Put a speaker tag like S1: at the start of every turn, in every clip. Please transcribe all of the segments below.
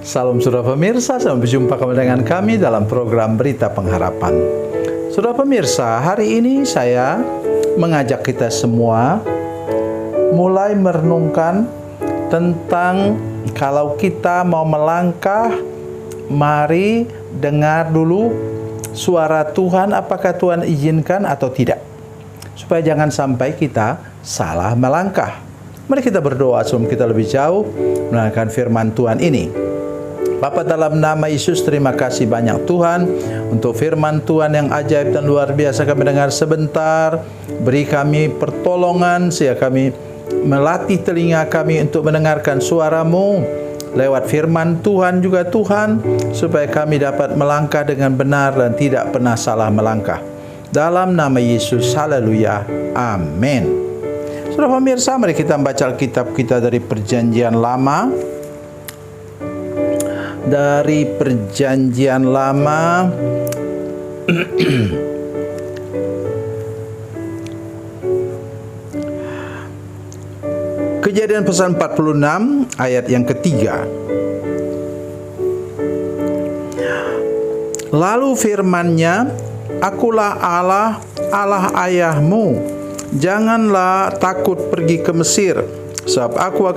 S1: Salam saudara pemirsa, sampai jumpa kembali dengan kami dalam program Berita Pengharapan. Saudara pemirsa, hari ini saya mengajak kita semua mulai merenungkan tentang kalau kita mau melangkah, mari dengar dulu suara Tuhan, apakah Tuhan izinkan atau tidak, supaya jangan sampai kita salah melangkah. Mari kita berdoa sebelum kita lebih jauh mendengarkan firman Tuhan ini. Bapa, dalam nama Yesus, terima kasih banyak Tuhan untuk firman Tuhan yang ajaib dan luar biasa kami dengar sebentar. Beri kami pertolongan sehingga kami melatih telinga kami untuk mendengarkan suara-Mu lewat firman Tuhan juga Tuhan, supaya kami dapat melangkah dengan benar dan tidak pernah salah melangkah. Dalam nama Yesus, haleluya, amin. Saudara pemirsa, mari kita membaca Alkitab kita dari Perjanjian Lama. Dari Perjanjian Lama Kejadian pasal 46 ayat yang ketiga. Lalu firman-Nya, Akulah Allah, Allah ayahmu. Janganlah takut pergi ke Mesir, sebab aku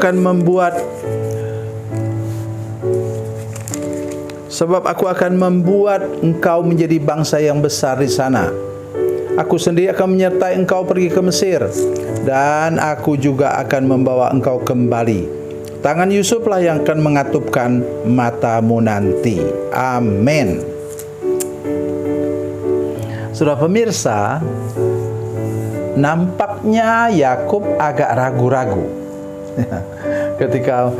S1: akan membuat engkau menjadi bangsa yang besar di sana. Aku sendiri akan menyertai engkau pergi ke Mesir, dan aku juga akan membawa engkau kembali. Tangan Yusuflah yang akan mengatupkan matamu nanti. Amin. Saudara pemirsa, nampaknya Yakub agak ragu-ragu ketika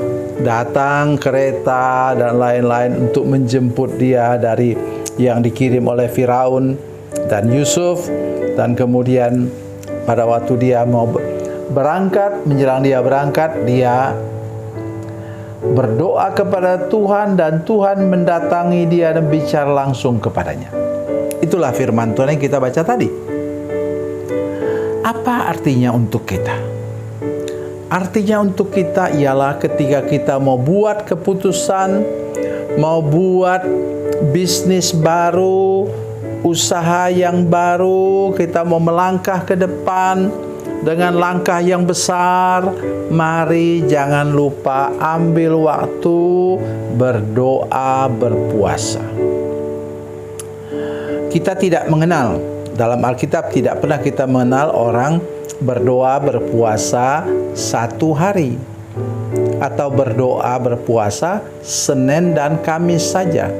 S1: datang kereta dan lain-lain untuk menjemput dia dari yang dikirim oleh Firaun dan Yusuf, dan kemudian pada waktu dia mau berangkat, menjelang dia berangkat, dia berdoa kepada Tuhan dan Tuhan mendatangi dia dan bicara langsung kepadanya. Itulah firman Tuhan yang kita baca tadi. Apa artinya untuk kita? Artinya untuk kita ialah ketika kita mau buat keputusan, mau buat bisnis baru, usaha yang baru, kita mau melangkah ke depan dengan langkah yang besar, mari jangan lupa ambil waktu berdoa, berpuasa. Kita tidak mengenal, dalam Alkitab tidak pernah kita mengenal orang berdoa berpuasa satu hari atau berdoa berpuasa Senin dan Kamis saja.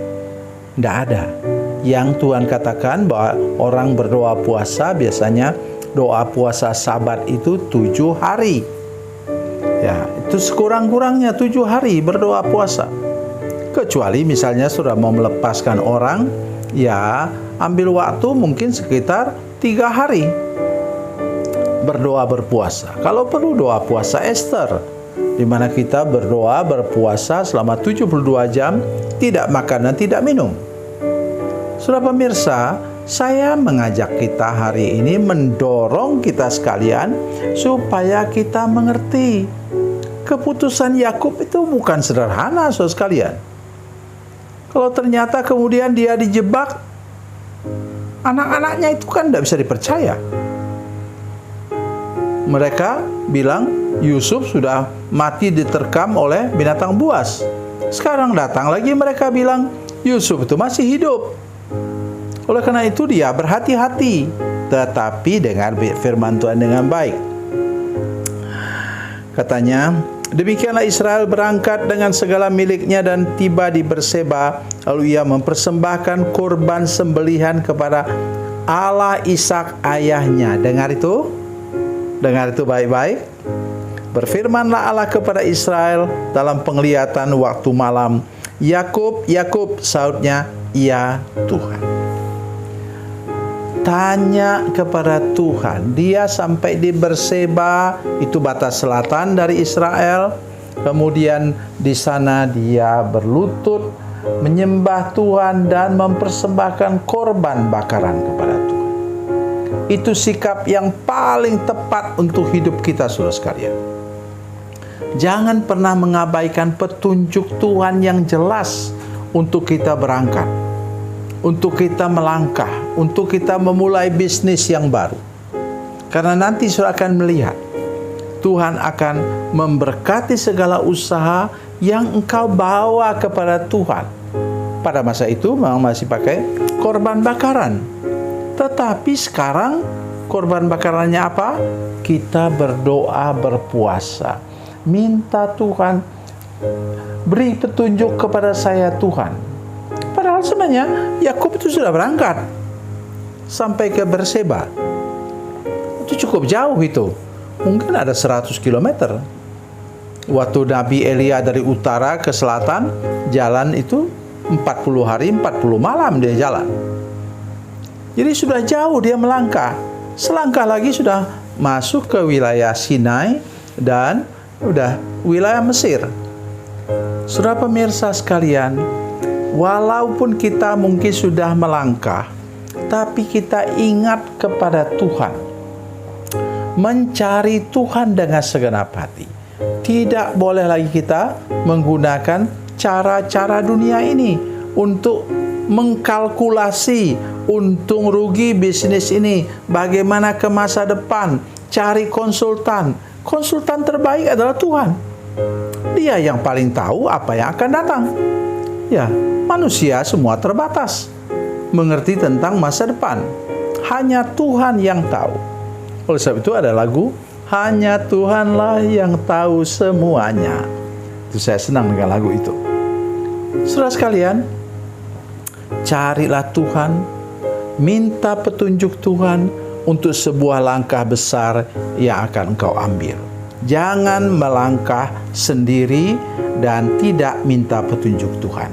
S1: Tidak ada. Yang Tuhan katakan bahwa orang berdoa puasa biasanya doa puasa Sabat itu 7 hari. Ya, itu sekurang-kurangnya 7 hari berdoa puasa. Kecuali misalnya sudah mau melepaskan orang, ya ambil waktu mungkin sekitar 3 hari berdoa berpuasa. Kalau perlu doa puasa Esther, di mana kita berdoa berpuasa selama 72 jam, tidak makan dan tidak minum. Saudara pemirsa, saya mengajak kita hari ini, mendorong kita sekalian supaya kita mengerti keputusan Yakub itu bukan sederhana, saudara sekalian. Kalau ternyata kemudian dia dijebak, anak-anaknya itu kan tidak bisa dipercaya. Mereka bilang Yusuf sudah mati diterkam oleh binatang buas. Sekarang datang lagi mereka bilang Yusuf itu masih hidup. Oleh karena itu dia berhati-hati, tetapi dengar firman Tuhan dengan baik. Katanya, demikianlah Israel berangkat dengan segala miliknya dan tiba di Berseba. Lalu ia mempersembahkan korban sembelihan kepada Allah Ishak ayahnya. Dengar itu? Dengar itu baik-baik. Berfirmanlah Allah kepada Israel dalam penglihatan waktu malam. Yakub, Yakub, sahutnya, ya Tuhan. Tanya kepada Tuhan. Dia sampai di Berseba, itu batas selatan dari Israel. Kemudian di sana dia berlutut menyembah Tuhan dan mempersembahkan korban bakaran kepada Tuhan. Itu sikap yang paling tepat untuk hidup kita, saudara sekalian. Jangan pernah mengabaikan petunjuk Tuhan yang jelas untuk kita berangkat, untuk kita melangkah, untuk kita memulai bisnis yang baru. Karena nanti saudara akan melihat Tuhan akan memberkati segala usaha yang engkau bawa kepada Tuhan. Pada masa itu memang masih pakai korban bakaran. Tetapi sekarang korban bakarannya apa? Kita berdoa, berpuasa. Minta Tuhan, beri petunjuk kepada saya Tuhan. Padahal sebenarnya Yakub itu sudah berangkat sampai ke Berseba. Itu cukup jauh itu. Mungkin ada 100 km. Waktu Nabi Elia dari utara ke selatan, jalan itu 40 hari, 40 malam dia jalan. Jadi sudah jauh dia melangkah. Selangkah lagi sudah masuk ke wilayah Sinai dan udah wilayah Mesir. Saudara pemirsa sekalian, walaupun kita mungkin sudah melangkah, tapi kita ingat kepada Tuhan. Mencari Tuhan dengan segenap hati. Tidak boleh lagi kita menggunakan cara-cara dunia ini untuk mengkalkulasi untung rugi bisnis ini, bagaimana ke masa depan, cari konsultan. Konsultan terbaik adalah Tuhan. Dia yang paling tahu apa yang akan datang. Ya, manusia semua terbatas mengerti tentang masa depan. Hanya Tuhan yang tahu. Oleh sebab itu ada lagu, hanya Tuhanlah yang tahu semuanya. Itu saya senang dengan lagu itu. Saudara sekalian, carilah Tuhan, minta petunjuk Tuhan untuk sebuah langkah besar yang akan engkau ambil. Jangan melangkah sendiri dan tidak minta petunjuk Tuhan.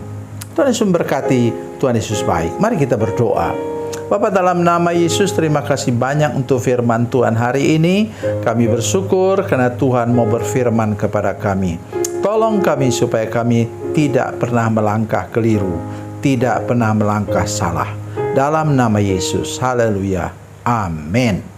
S1: Tuhan Yesus memberkati, Tuhan Yesus baik. Mari kita berdoa. Bapa, dalam nama Yesus, terima kasih banyak untuk firman Tuhan hari ini. Kami bersyukur karena Tuhan mau berfirman kepada kami. Tolong kami supaya kami tidak pernah melangkah keliru, tidak pernah melangkah salah. Dalam nama Yesus, haleluya, amin.